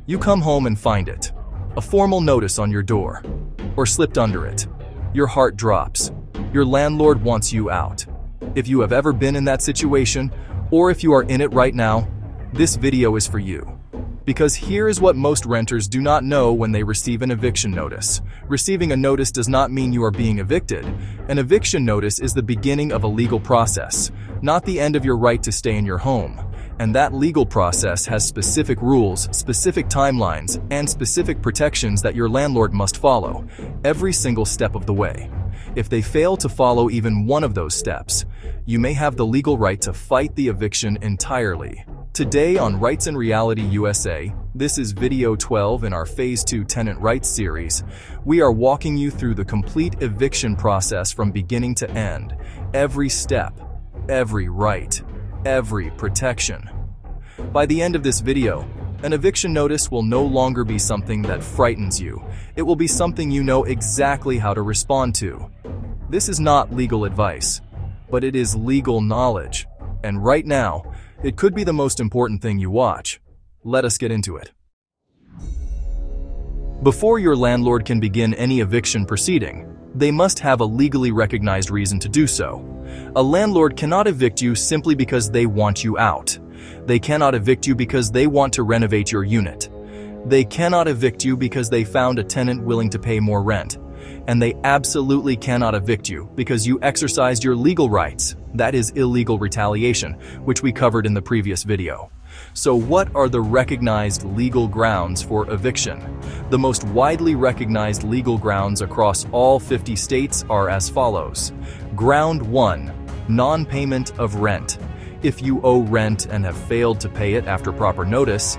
You come home and find it. A formal notice on your door. Or slipped under it. Your heart drops. Your landlord wants you out. If you have ever been in that situation, or if you are in it right now, this video is for you. Because here is what most renters do not know when they receive an eviction notice. Receiving a notice does not mean you are being evicted. An eviction notice is the beginning of a legal process, not the end of your right to stay in your home. And that legal process has specific rules, specific timelines, and specific protections that your landlord must follow, every single step of the way. If they fail to follow even one of those steps, you may have the legal right to fight the eviction entirely. Today on Rights and Reality USA, this is video 12 in our Phase 2 Tenant Rights series. We are walking you through the complete eviction process from beginning to end, every step, every right, every protection. By the end of this video, an eviction notice will no longer be something that frightens you. It will be something you know exactly how to respond to. This is not legal advice, but it is legal knowledge. And right now, it could be the most important thing you watch. Let us get into it. Before your landlord can begin any eviction proceeding, they must have a legally recognized reason to do so. A landlord cannot evict you simply because they want you out. They cannot evict you because they want to renovate your unit. They cannot evict you because they found a tenant willing to pay more rent. And they absolutely cannot evict you because you exercised your legal rights. That is illegal retaliation, which we covered in the previous video. So what are the recognized legal grounds for eviction? The most widely recognized legal grounds across all 50 states are as follows. Ground 1, non-payment of rent. If you owe rent and have failed to pay it after proper notice,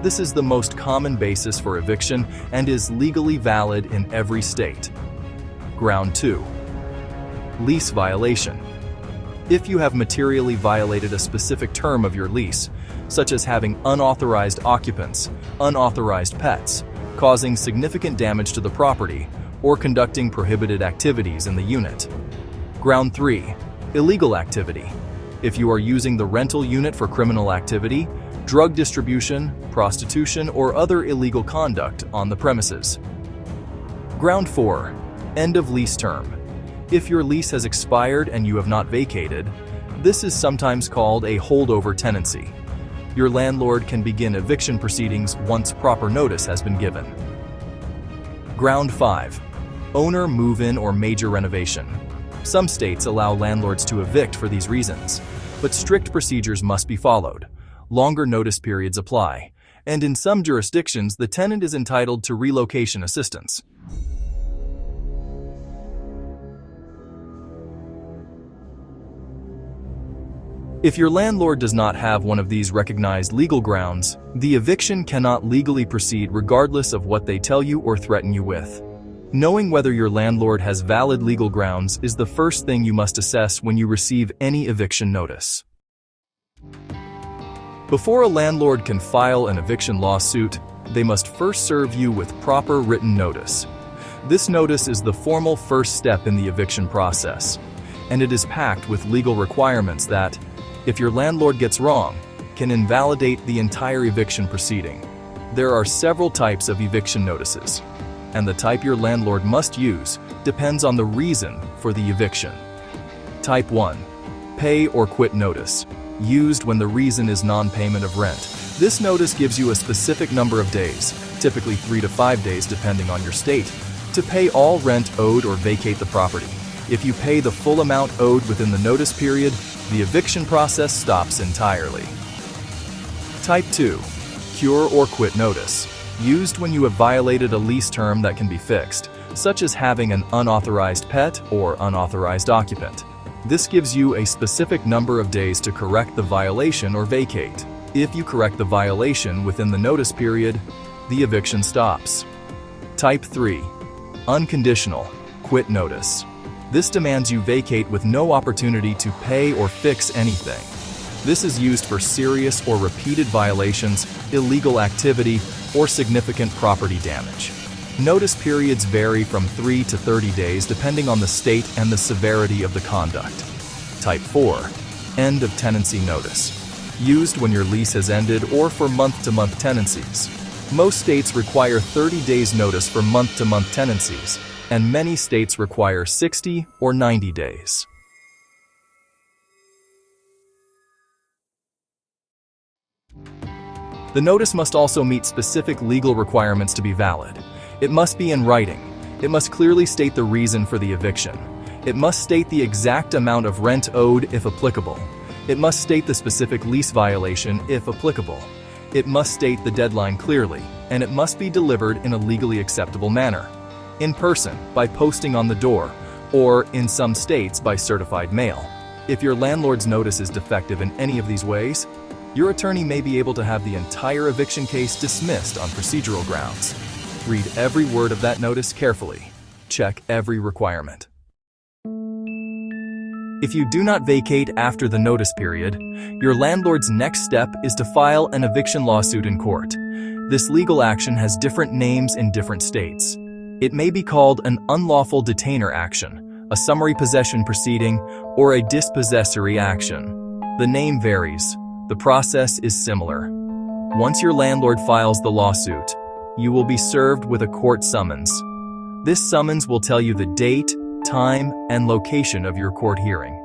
this is the most common basis for eviction and is legally valid in every state. Ground 2, lease violation. If you have materially violated a specific term of your lease, such as having unauthorized occupants, unauthorized pets, causing significant damage to the property, or conducting prohibited activities in the unit. Ground 3, illegal activity. If you are using the rental unit for criminal activity, drug distribution, prostitution, or other illegal conduct on the premises. Ground 4, end of lease term. If your lease has expired and you have not vacated, this is sometimes called a holdover tenancy. Your landlord can begin eviction proceedings once proper notice has been given. Ground 5, owner move-in or major renovation. Some states allow landlords to evict for these reasons, but strict procedures must be followed. Longer notice periods apply, and in some jurisdictions, the tenant is entitled to relocation assistance. If your landlord does not have one of these recognized legal grounds, the eviction cannot legally proceed regardless of what they tell you or threaten you with. Knowing whether your landlord has valid legal grounds is the first thing you must assess when you receive any eviction notice. Before a landlord can file an eviction lawsuit, they must first serve you with proper written notice. This notice is the formal first step in the eviction process, and it is packed with legal requirements that, if your landlord gets wrong, can invalidate the entire eviction proceeding. There are several types of eviction notices, and the type your landlord must use depends on the reason for the eviction. Type 1, pay or quit notice, used when the reason is non-payment of rent. This notice gives you a specific number of days, typically 3 to 5 days depending on your state, to pay all rent owed or vacate the property. If you pay the full amount owed within the notice period, the eviction process stops entirely. Type 2, cure or quit notice, used when you have violated a lease term that can be fixed, such as having an unauthorized pet or unauthorized occupant. This gives you a specific number of days to correct the violation or vacate. If you correct the violation within the notice period, the eviction stops. Type 3, unconditional quit notice. This demands you vacate with no opportunity to pay or fix anything. This is used for serious or repeated violations, illegal activity, or significant property damage. Notice periods vary from 3 to 30 days depending on the state and the severity of the conduct. Type 4, end of tenancy notice, used when your lease has ended or for month-to-month tenancies. Most states require 30 days notice for month-to-month tenancies, and many states require 60 or 90 days. The notice must also meet specific legal requirements to be valid. It must be in writing. It must clearly state the reason for the eviction. It must state the exact amount of rent owed if applicable. It must state the specific lease violation if applicable. It must state the deadline clearly, and it must be delivered in a legally acceptable manner. In person, by posting on the door, or in some states by certified mail. If your landlord's notice is defective in any of these ways, your attorney may be able to have the entire eviction case dismissed on procedural grounds. Read every word of that notice carefully. Check every requirement. If you do not vacate after the notice period, your landlord's next step is to file an eviction lawsuit in court. This legal action has different names in different states. It may be called an unlawful detainer action, a summary possession proceeding, or a dispossessory action. The name varies. The process is similar. Once your landlord files the lawsuit, you will be served with a court summons. This summons will tell you the date, time, and location of your court hearing.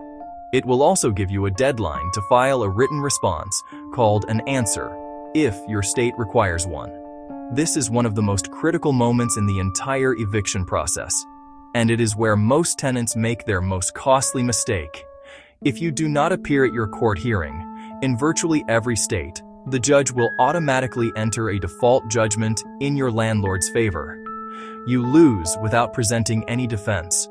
It will also give you a deadline to file a written response called an answer, if your state requires one. This is one of the most critical moments in the entire eviction process, and it is where most tenants make their most costly mistake. If you do not appear at your court hearing, in virtually every state, the judge will automatically enter a default judgment in your landlord's favor. You lose without presenting any defense,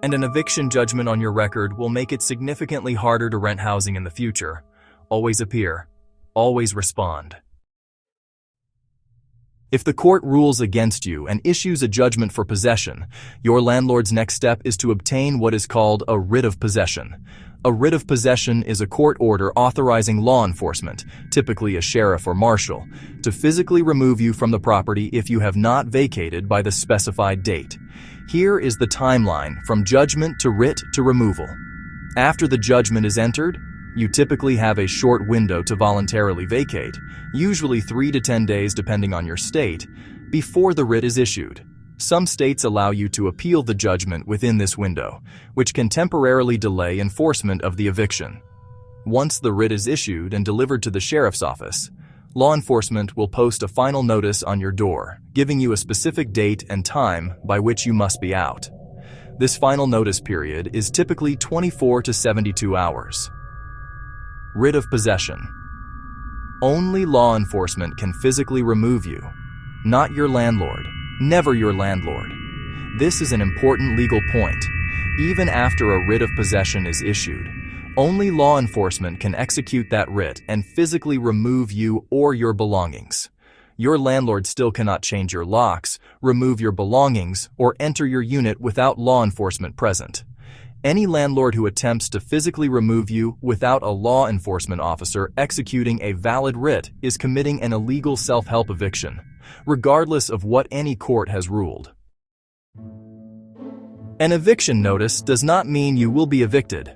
and an eviction judgment on your record will make it significantly harder to rent housing in the future. Always appear. Always respond. If the court rules against you and issues a judgment for possession, your landlord's next step is to obtain what is called a writ of possession. A writ of possession is a court order authorizing law enforcement, typically a sheriff or marshal, to physically remove you from the property if you have not vacated by the specified date. Here is the timeline from judgment to writ to removal. After the judgment is entered, you typically have a short window to voluntarily vacate, usually 3 to 10 days depending on your state, before the writ is issued. Some states allow you to appeal the judgment within this window, which can temporarily delay enforcement of the eviction. Once the writ is issued and delivered to the sheriff's office, law enforcement will post a final notice on your door, giving you a specific date and time by which you must be out. This final notice period is typically 24 to 72 hours. Writ of possession. Only law enforcement can physically remove you, not your landlord. Never your landlord. This is an important legal point. Even after a writ of possession is issued, only law enforcement can execute that writ and physically remove you or your belongings. Your landlord still cannot change your locks, remove your belongings, or enter your unit without law enforcement present. Any landlord who attempts to physically remove you without a law enforcement officer executing a valid writ is committing an illegal self-help eviction, regardless of what any court has ruled. An eviction notice does not mean you will be evicted.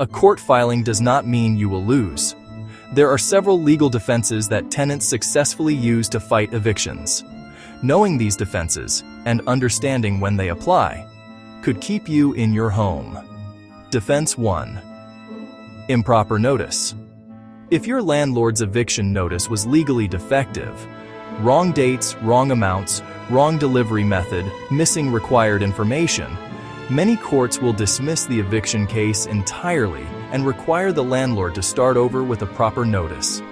A court filing does not mean you will lose. There are several legal defenses that tenants successfully use to fight evictions. Knowing these defenses and understanding when they apply could keep you in your home. Defense 1. Improper notice. If your landlord's eviction notice was legally defective, wrong dates, wrong amounts, wrong delivery method, missing required information, many courts will dismiss the eviction case entirely and require the landlord to start over with a proper notice.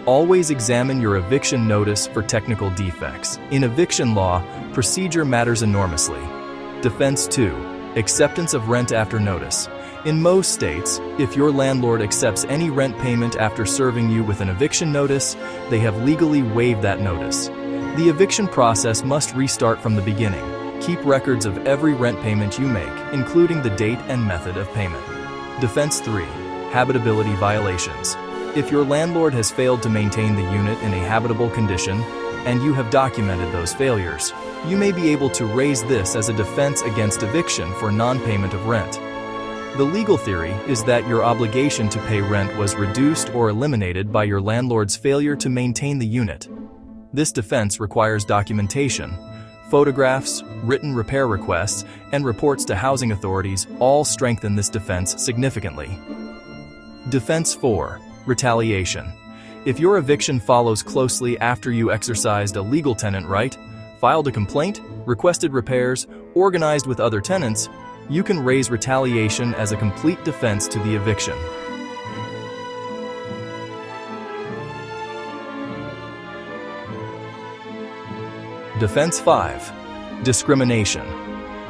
Always examine your eviction notice for technical defects. In eviction law, procedure matters enormously. Defense 2. Acceptance of rent after notice. In most states, if your landlord accepts any rent payment after serving you with an eviction notice, they have legally waived that notice. The eviction process must restart from the beginning. Keep records of every rent payment you make, including the date and method of payment. Defense 3. Habitability violations. If your landlord has failed to maintain the unit in a habitable condition, and you have documented those failures, you may be able to raise this as a defense against eviction for non-payment of rent. The legal theory is that your obligation to pay rent was reduced or eliminated by your landlord's failure to maintain the unit. This defense requires documentation. Photographs, written repair requests, and reports to housing authorities all strengthen this defense significantly. Defense 4. Retaliation. If your eviction follows closely after you exercised a legal tenant right, filed a complaint, requested repairs, organized with other tenants, you can raise retaliation as a complete defense to the eviction. Defense 5. Discrimination.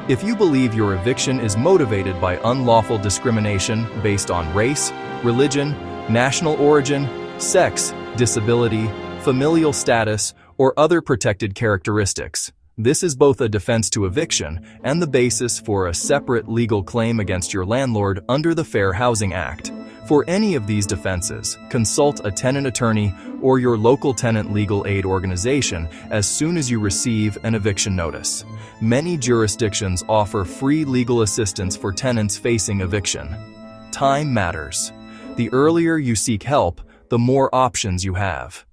If you believe your eviction is motivated by unlawful discrimination based on race, religion, national origin, sex, disability, familial status, or other protected characteristics, this is both a defense to eviction and the basis for a separate legal claim against your landlord under the Fair Housing Act. For any of these defenses, consult a tenant attorney or your local tenant legal aid organization as soon as you receive an eviction notice. Many jurisdictions offer free legal assistance for tenants facing eviction. Time matters. The earlier you seek help, the more options you have.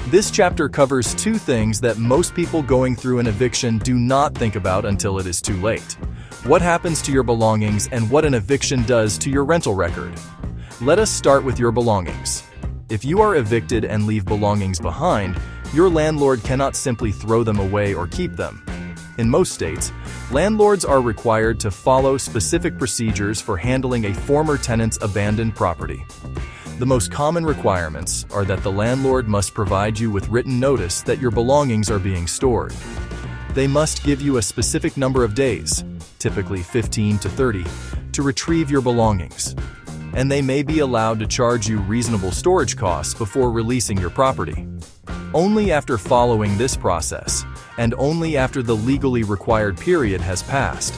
This chapter covers two things that most people going through an eviction do not think about until it is too late. What happens to your belongings and what an eviction does to your rental record. Let us start with your belongings. If you are evicted and leave belongings behind, your landlord cannot simply throw them away or keep them. In most states, landlords are required to follow specific procedures for handling a former tenant's abandoned property. The most common requirements are that the landlord must provide you with written notice that your belongings are being stored. They must give you a specific number of days, typically 15 to 30, to retrieve your belongings. And they may be allowed to charge you reasonable storage costs before releasing your property. Only after following this process, and only after the legally required period has passed,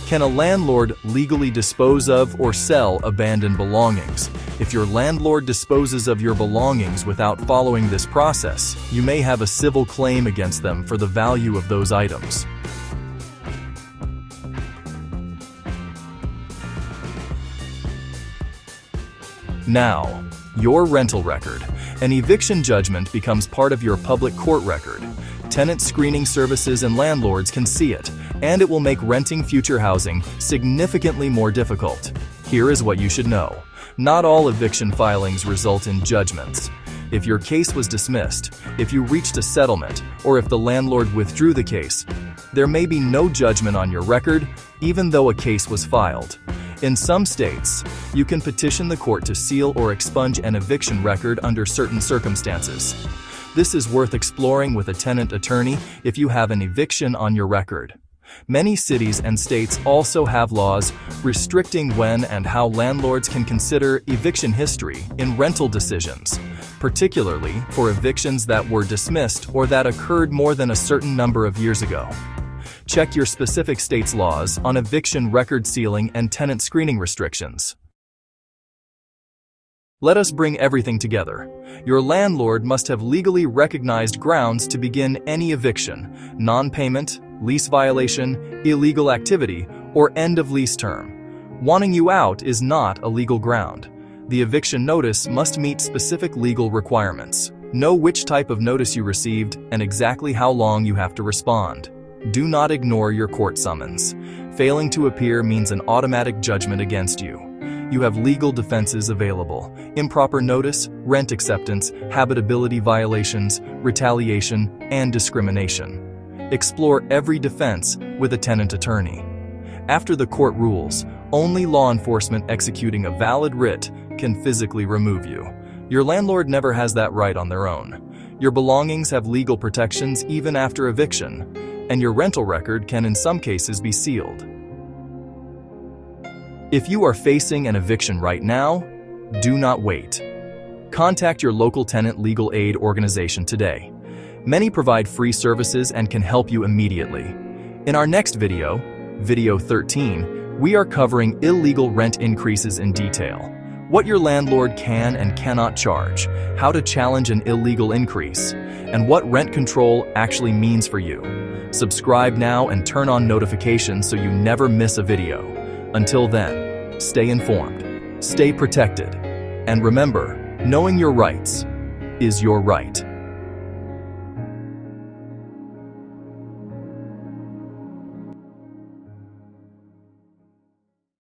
can a landlord legally dispose of or sell abandoned belongings. If your landlord disposes of your belongings without following this process, you may have a civil claim against them for the value of those items. Now, your rental record. An eviction judgment becomes part of your public court record. Tenant screening services and landlords can see it, and it will make renting future housing significantly more difficult. Here is what you should know. Not all eviction filings result in judgments. If your case was dismissed, if you reached a settlement, or if the landlord withdrew the case, there may be no judgment on your record, even though a case was filed. In some states, you can petition the court to seal or expunge an eviction record under certain circumstances. This is worth exploring with a tenant attorney if you have an eviction on your record. Many cities and states also have laws restricting when and how landlords can consider eviction history in rental decisions, particularly for evictions that were dismissed or that occurred more than a certain number of years ago. Check your specific state's laws on eviction record sealing and tenant screening restrictions. Let us bring everything together. Your landlord must have legally recognized grounds to begin any eviction: non-payment, lease violation, illegal activity, or end of lease term. Wanting you out is not a legal ground. The eviction notice must meet specific legal requirements. Know which type of notice you received and exactly how long you have to respond. Do not ignore your court summons. Failing to appear means an automatic judgment against you. You have legal defenses available: improper notice, rent acceptance, habitability violations, retaliation, and discrimination. Explore every defense with a tenant attorney. After the court rules, only law enforcement executing a valid writ can physically remove you. Your landlord never has that right on their own. Your belongings have legal protections even after eviction, and your rental record can in some cases be sealed. If you are facing an eviction right now, do not wait. Contact your local tenant legal aid organization today. Many provide free services and can help you immediately. In our next video, Video 13, we are covering illegal rent increases in detail. What your landlord can and cannot charge, how to challenge an illegal increase, and what rent control actually means for you. Subscribe now and turn on notifications so you never miss a video. Until then, stay informed, stay protected, and remember, knowing your rights is your right.